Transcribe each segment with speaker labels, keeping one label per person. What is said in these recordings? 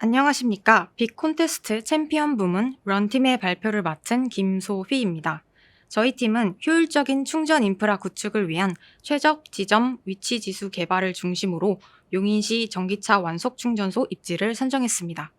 Speaker 1: 안녕하십니까. 빅 콘테스트 챔피언 부문 런팀의 발표를 맡은 김소휘입니다. 저희 팀은 효율적인 충전 인프라 구축을 위한 최적 지점 위치 지수 개발을 중심으로 용인시 전기차 완속 충전소 입지를 선정했습니다.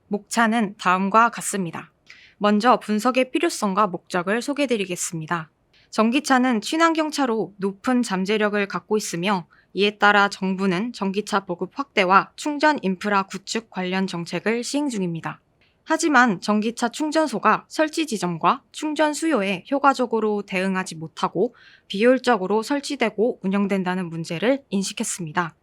Speaker 1: 목차는 다음과 같습니다. 먼저 분석의 필요성과 목적을 소개해드리겠습니다. 전기차는 친환경차로 높은 잠재력을 갖고 있으며 이에 따라 정부는 전기차 보급 확대와 충전 인프라 구축 관련 정책을 시행 중입니다. 하지만 전기차 충전소가 설치 지점과 충전 수요에 효과적으로 대응하지 못하고 비효율적으로 설치되고 운영된다는 문제를 인식했습니다.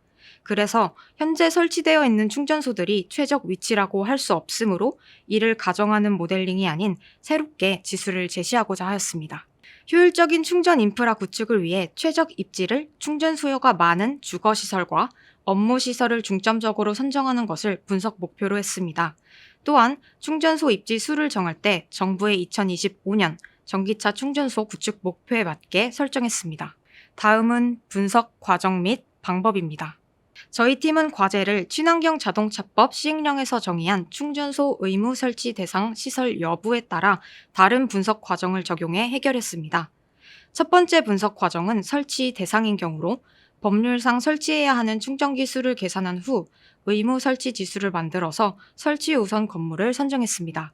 Speaker 1: 그래서 현재 설치되어 있는 충전소들이 최적 위치라고 할 수 없으므로 이를 가정하는 모델링이 아닌 새롭게 지수를 제시하고자 하였습니다. 효율적인 충전 인프라 구축을 위해 최적 입지를 충전 수요가 많은 주거시설과 업무시설을 중점적으로 선정하는 것을 분석 목표로 했습니다. 또한 충전소 입지 수를 정할 때 정부의 2025년 전기차 충전소 구축 목표에 맞게 설정했습니다. 다음은 분석 과정 및 방법입니다. 저희 팀은 과제를 친환경 자동차법 시행령에서 정의한 충전소 의무 설치 대상 시설 여부에 따라 다른 분석 과정을 적용해 해결했습니다. 첫 번째 분석 과정은 설치 대상인 경우로 법률상 설치해야 하는 충전기 수를 계산한 후 의무 설치 지수를 만들어서 설치 우선 건물을 선정했습니다.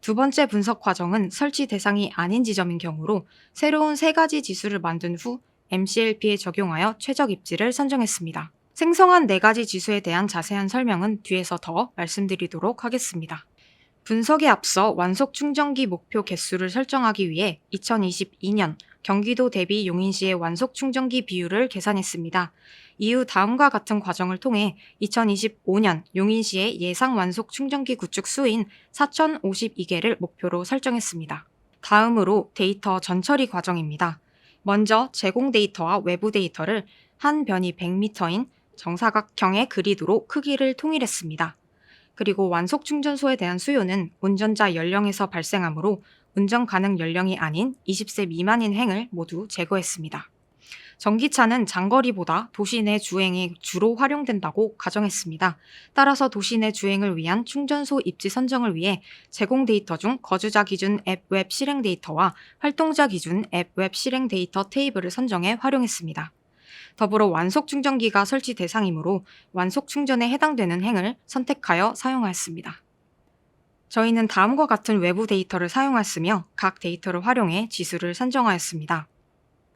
Speaker 1: 두 번째 분석 과정은 설치 대상이 아닌 지점인 경우로 새로운 세 가지 지수를 만든 후 MCLP에 적용하여 최적 입지를 선정했습니다. 생성한 네 가지 지수에 대한 자세한 설명은 뒤에서 더 말씀드리도록 하겠습니다. 분석에 앞서 완속 충전기 목표 개수를 설정하기 위해 2022년 경기도 대비 용인시의 완속 충전기 비율을 계산했습니다. 이후 다음과 같은 과정을 통해 2025년 용인시의 예상 완속 충전기 구축 수인 4,052개를 목표로 설정했습니다. 다음으로 데이터 전처리 과정입니다. 먼저 제공 데이터와 외부 데이터를 한 변이 100m인 정사각형의 그리드로 크기를 통일했습니다. 그리고 완속 충전소에 대한 수요는 운전자 연령에서 발생하므로 운전 가능 연령이 아닌 20세 미만인 행을 모두 제거했습니다. 전기차는 장거리보다 도시 내 주행에 주로 활용된다고 가정했습니다. 따라서 도시 내 주행을 위한 충전소 입지 선정을 위해 제공 데이터 중 거주자 기준 앱 웹 실행 데이터와 활동자 기준 앱 웹 실행 데이터 테이블을 선정해 활용했습니다. 더불어 완속 충전기가 설치 대상이므로 완속 충전에 해당되는 행을 선택하여 사용하였습니다. 저희는 다음과 같은 외부 데이터를 사용하였으며 각 데이터를 활용해 지수를 선정하였습니다.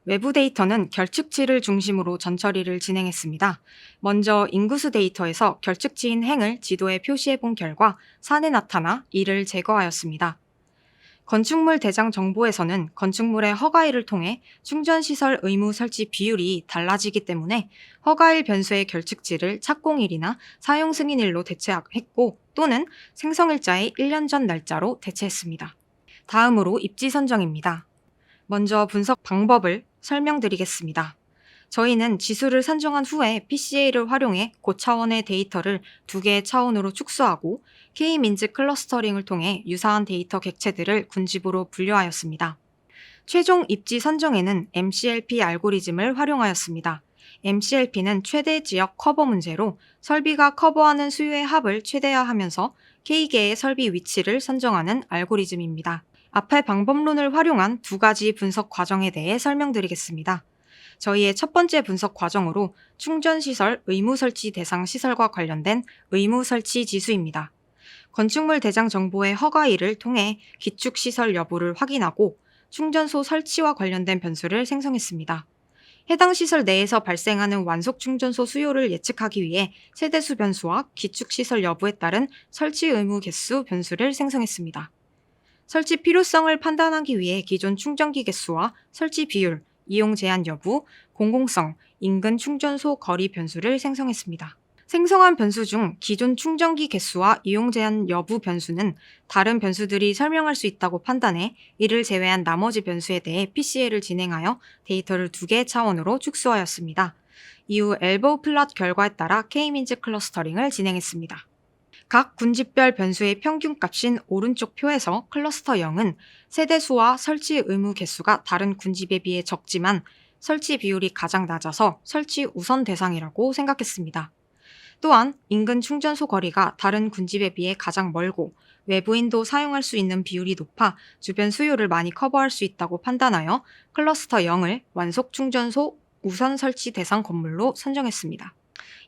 Speaker 1: 외부 데이터는 결측치를 중심으로 전처리를 진행했습니다. 먼저 인구수 데이터에서 결측치인 행을 지도에 표시해 본 결과 산에 나타나 이를 제거하였습니다. 건축물 대장 정보에서는 건축물의 허가일을 통해 충전시설 의무 설치 비율이 달라지기 때문에 허가일 변수의 결측치를 착공일이나 사용 승인일로 대체했고 또는 생성일자의 1년 전 날짜로 대체했습니다. 다음으로 입지 선정입니다. 먼저 분석 방법을 설명드리겠습니다. 저희는 지수를 선정한 후에 PCA를 활용해 고차원의 데이터를 두 개의 차원으로 축소하고 K-민즈 클러스터링을 통해 유사한 데이터 객체들을 군집으로 분류하였습니다. 최종 입지 선정에는 MCLP 알고리즘을 활용하였습니다. MCLP는 최대 지역 커버 문제로 설비가 커버하는 수요의 합을 최대화하면서 K개의 설비 위치를 선정하는 알고리즘입니다. 앞의 방법론을 활용한 두 가지 분석 과정에 대해 설명드리겠습니다. 저희의 첫 번째 분석 과정으로 충전시설 의무 설치 대상 시설과 관련된 의무 설치 지수입니다. 건축물 대장 정보의 허가일을 통해 기축시설 여부를 확인하고 충전소 설치와 관련된 변수를 생성했습니다. 해당 시설 내에서 발생하는 완속 충전소 수요를 예측하기 위해 세대수 변수와 기축시설 여부에 따른 설치 의무 개수 변수를 생성했습니다. 설치 필요성을 판단하기 위해 기존 충전기 개수와 설치 비율, 이용 제한 여부, 공공성, 인근 충전소 거리 변수를 생성했습니다. 생성한 변수 중 기존 충전기 개수와 이용 제한 여부 변수는 다른 변수들이 설명할 수 있다고 판단해 이를 제외한 나머지 변수에 대해 PCA를 진행하여 데이터를 두 개의 차원으로 축소하였습니다. 이후 엘보우 플롯 결과에 따라 K-민즈 클러스터링을 진행했습니다. 각 군집별 변수의 평균값인 오른쪽 표에서 클러스터 0은 세대수와 설치 의무 개수가 다른 군집에 비해 적지만 설치 비율이 가장 낮아서 설치 우선 대상이라고 생각했습니다. 또한 인근 충전소 거리가 다른 군집에 비해 가장 멀고 외부인도 사용할 수 있는 비율이 높아 주변 수요를 많이 커버할 수 있다고 판단하여 클러스터 0을 완속 충전소 우선 설치 대상 건물로 선정했습니다.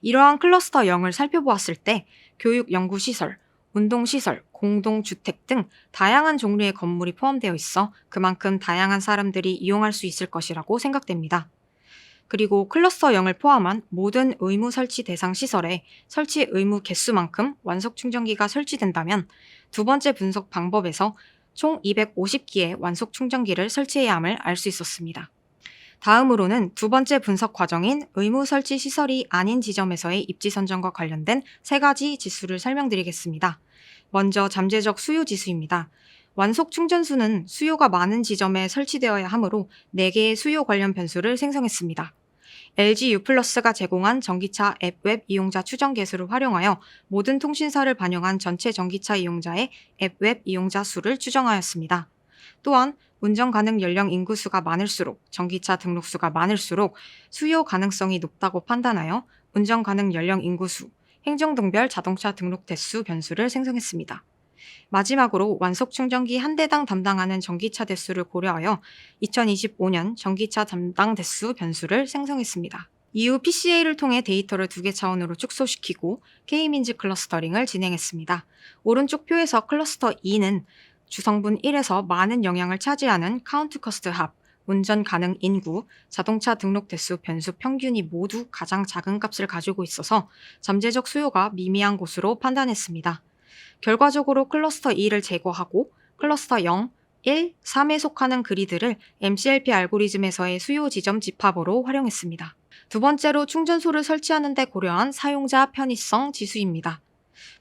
Speaker 1: 이러한 클러스터 0을 살펴보았을 때 교육 연구시설, 운동시설, 공동주택 등 다양한 종류의 건물이 포함되어 있어 그만큼 다양한 사람들이 이용할 수 있을 것이라고 생각됩니다. 그리고 클러스터 0을 포함한 모든 의무 설치 대상 시설에 설치 의무 개수만큼 완속 충전기가 설치된다면 두 번째 분석 방법에서 총 250기의 완속 충전기를 설치해야 함을 알 수 있었습니다. 다음으로는 두 번째 분석 과정인 의무 설치 시설이 아닌 지점에서의 입지 선정과 관련된 세 가지 지수를 설명드리겠습니다. 먼저 잠재적 수요 지수입니다. 완속 충전수는 수요가 많은 지점에 설치되어야 하므로 4개의 수요 관련 변수를 생성했습니다. LG U+가 제공한 전기차 앱웹 이용자 추정 계수를 활용하여 모든 통신사를 반영한 전체 전기차 이용자의 앱웹 이용자 수를 추정하였습니다. 또한 운전 가능 연령 인구수가 많을수록 전기차 등록수가 많을수록 수요 가능성이 높다고 판단하여 운전 가능 연령 인구수, 행정동별 자동차 등록 대수 변수를 생성했습니다. 마지막으로 완속 충전기 한 대당 담당하는 전기차 대수를 고려하여 2025년 전기차 담당 대수 변수를 생성했습니다. 이후 PCA를 통해 데이터를 2개 차원으로 축소시키고 K민즈 클러스터링을 진행했습니다. 오른쪽 표에서 클러스터 2는 주성분 1에서 많은 영향을 차지하는 카운트 커스트 합, 운전 가능 인구, 자동차 등록 대수 변수 평균이 모두 가장 작은 값을 가지고 있어서 잠재적 수요가 미미한 곳으로 판단했습니다. 결과적으로 클러스터 2를 제거하고 클러스터 0, 1, 3에 속하는 그리드를 MCLP 알고리즘에서의 수요 지점 집합으로 활용했습니다. 두 번째로 충전소를 설치하는 데 고려한 사용자 편의성 지수입니다.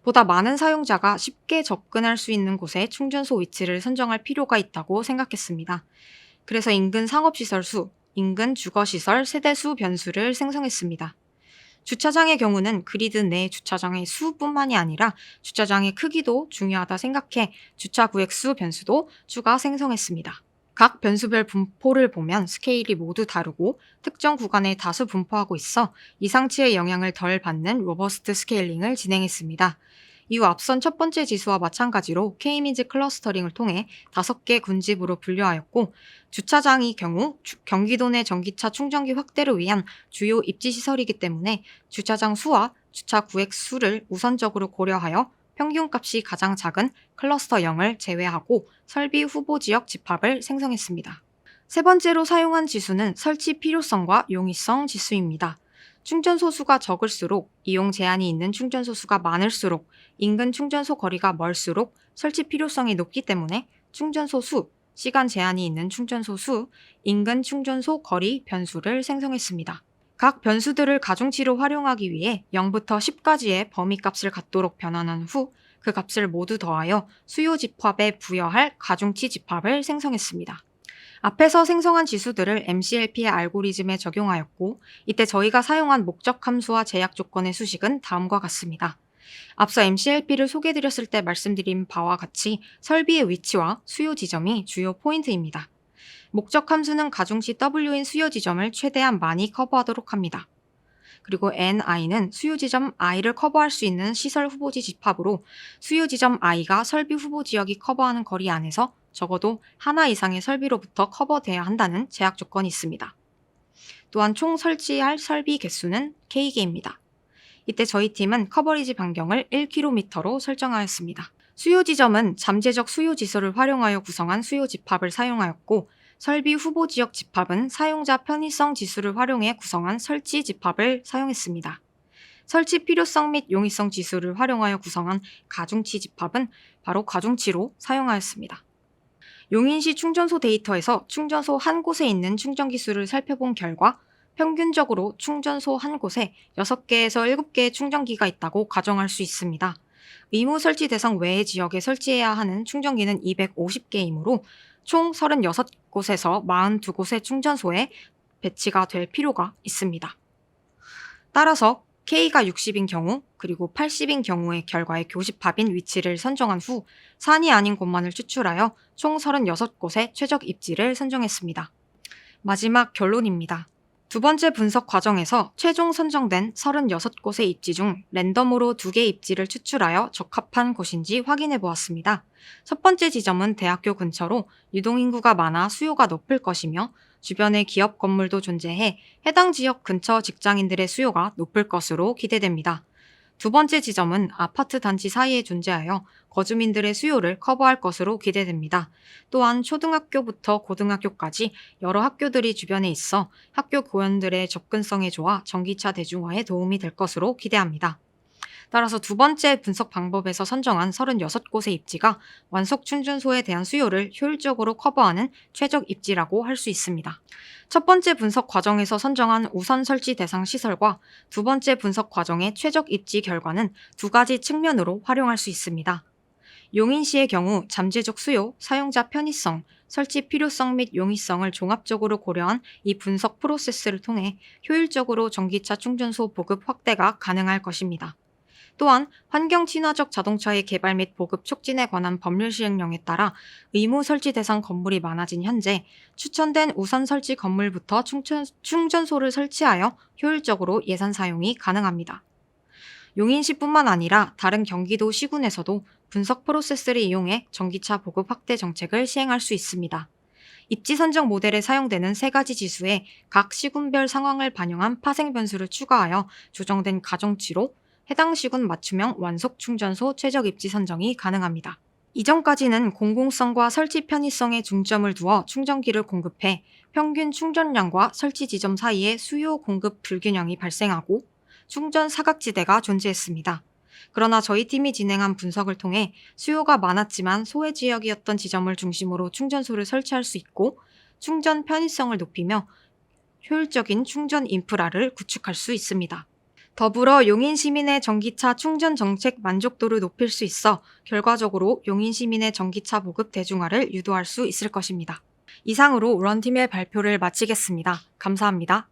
Speaker 1: 보다 많은 사용자가 쉽게 접근할 수 있는 곳에 충전소 위치를 선정할 필요가 있다고 생각했습니다. 그래서 인근 상업시설 수, 인근 주거시설 세대수 변수를 생성했습니다. 주차장의 경우는 그리드 내 주차장의 수뿐만이 아니라 주차장의 크기도 중요하다 생각해 주차 구획수 변수도 추가 생성했습니다. 각 변수별 분포를 보면 스케일이 모두 다르고 특정 구간에 다수 분포하고 있어 이상치의 영향을 덜 받는 로버스트 스케일링을 진행했습니다. 이후 앞선 첫 번째 지수와 마찬가지로 K민즈 클러스터링을 통해 5개 군집으로 분류하였고 주차장의 경우 경기도 내 전기차 충전기 확대를 위한 주요 입지 시설이기 때문에 주차장 수와 주차 구획 수를 우선적으로 고려하여 평균값이 가장 작은 클러스터 0을 제외하고 설비 후보 지역 집합을 생성했습니다. 세 번째로 사용한 지수는 설치 필요성과 용이성 지수입니다. 충전소 수가 적을수록 이용 제한이 있는 충전소 수가 많을수록 인근 충전소 거리가 멀수록 설치 필요성이 높기 때문에 충전소 수, 시간 제한이 있는 충전소 수, 인근 충전소 거리 변수를 생성했습니다. 각 변수들을 가중치로 활용하기 위해 0부터 10까지의 범위값을 갖도록 변환한 후 그 값을 모두 더하여 수요 집합에 부여할 가중치 집합을 생성했습니다. 앞에서 생성한 지수들을 MCLP의 알고리즘에 적용하였고 이때 저희가 사용한 목적 함수와 제약 조건의 수식은 다음과 같습니다. 앞서 MCLP를 소개해드렸을 때 말씀드린 바와 같이 설비의 위치와 수요 지점이 주요 포인트입니다. 목적 함수는 가중치 W인 수요 지점을 최대한 많이 커버하도록 합니다. 그리고 NI는 수요 지점 I를 커버할 수 있는 시설 후보지 집합으로 수요 지점 I가 설비 후보 지역이 커버하는 거리 안에서 적어도 하나 이상의 설비로부터 커버돼야 한다는 제약 조건이 있습니다. 또한 총 설치할 설비 개수는 K개입니다. 이때 저희 팀은 커버리지 반경을 1km로 설정하였습니다. 수요 지점은 잠재적 수요 지수를 활용하여 구성한 수요 집합을 사용하였고 설비 후보 지역 집합은 사용자 편의성 지수를 활용해 구성한 설치 집합을 사용했습니다. 설치 필요성 및 용이성 지수를 활용하여 구성한 가중치 집합은 바로 가중치로 사용하였습니다. 용인시 충전소 데이터에서 충전소 한 곳에 있는 충전기 수를 살펴본 결과 평균적으로 충전소 한 곳에 6개에서 7개의 충전기가 있다고 가정할 수 있습니다. 의무 설치 대상 외의 지역에 설치해야 하는 충전기는 250개이므로 총 36곳에서 42곳의 충전소에 배치가 될 필요가 있습니다. 따라서 K가 60인 경우 그리고 80인 경우의 결과의 교집합인 위치를 선정한 후 산이 아닌 곳만을 추출하여 총 36곳의 최적 입지를 선정했습니다. 마지막 결론입니다. 두 번째 분석 과정에서 최종 선정된 36곳의 입지 중 랜덤으로 2개 입지를 추출하여 적합한 곳인지 확인해 보았습니다. 첫 번째 지점은 대학교 근처로 유동인구가 많아 수요가 높을 것이며 주변에 기업 건물도 존재해 해당 지역 근처 직장인들의 수요가 높을 것으로 기대됩니다. 두 번째 지점은 아파트 단지 사이에 존재하여 거주민들의 수요를 커버할 것으로 기대됩니다. 또한 초등학교부터 고등학교까지 여러 학교들이 주변에 있어 학교 교원들의 접근성에 좋아 전기차 대중화에 도움이 될 것으로 기대합니다. 따라서 두 번째 분석 방법에서 선정한 36곳의 입지가 완속 충전소에 대한 수요를 효율적으로 커버하는 최적 입지라고 할 수 있습니다. 첫 번째 분석 과정에서 선정한 우선 설치 대상 시설과 두 번째 분석 과정의 최적 입지 결과는 두 가지 측면으로 활용할 수 있습니다. 용인시의 경우 잠재적 수요, 사용자 편의성, 설치 필요성 및 용이성을 종합적으로 고려한 이 분석 프로세스를 통해 효율적으로 전기차 충전소 보급 확대가 가능할 것입니다. 또한 환경 친화적 자동차의 개발 및 보급 촉진에 관한 법률 시행령에 따라 의무 설치 대상 건물이 많아진 현재 추천된 우선 설치 건물부터 충전소를 설치하여 효율적으로 예산 사용이 가능합니다. 용인시뿐만 아니라 다른 경기도 시군에서도 분석 프로세스를 이용해 전기차 보급 확대 정책을 시행할 수 있습니다. 입지 선정 모델에 사용되는 세 가지 지수에 각 시군별 상황을 반영한 파생 변수를 추가하여 조정된 가정치로 해당 시군 맞춤형 완속 충전소 최적 입지 선정이 가능합니다. 이전까지는 공공성과 설치 편의성에 중점을 두어 충전기를 공급해 평균 충전량과 설치 지점 사이에 수요 공급 불균형이 발생하고 충전 사각지대가 존재했습니다. 그러나 저희 팀이 진행한 분석을 통해 수요가 많았지만 소외 지역이었던 지점을 중심으로 충전소를 설치할 수 있고 충전 편의성을 높이며 효율적인 충전 인프라를 구축할 수 있습니다. 더불어 용인 시민의 전기차 충전 정책 만족도를 높일 수 있어 결과적으로 용인 시민의 전기차 보급 대중화를 유도할 수 있을 것입니다. 이상으로 런팀의 발표를 마치겠습니다. 감사합니다.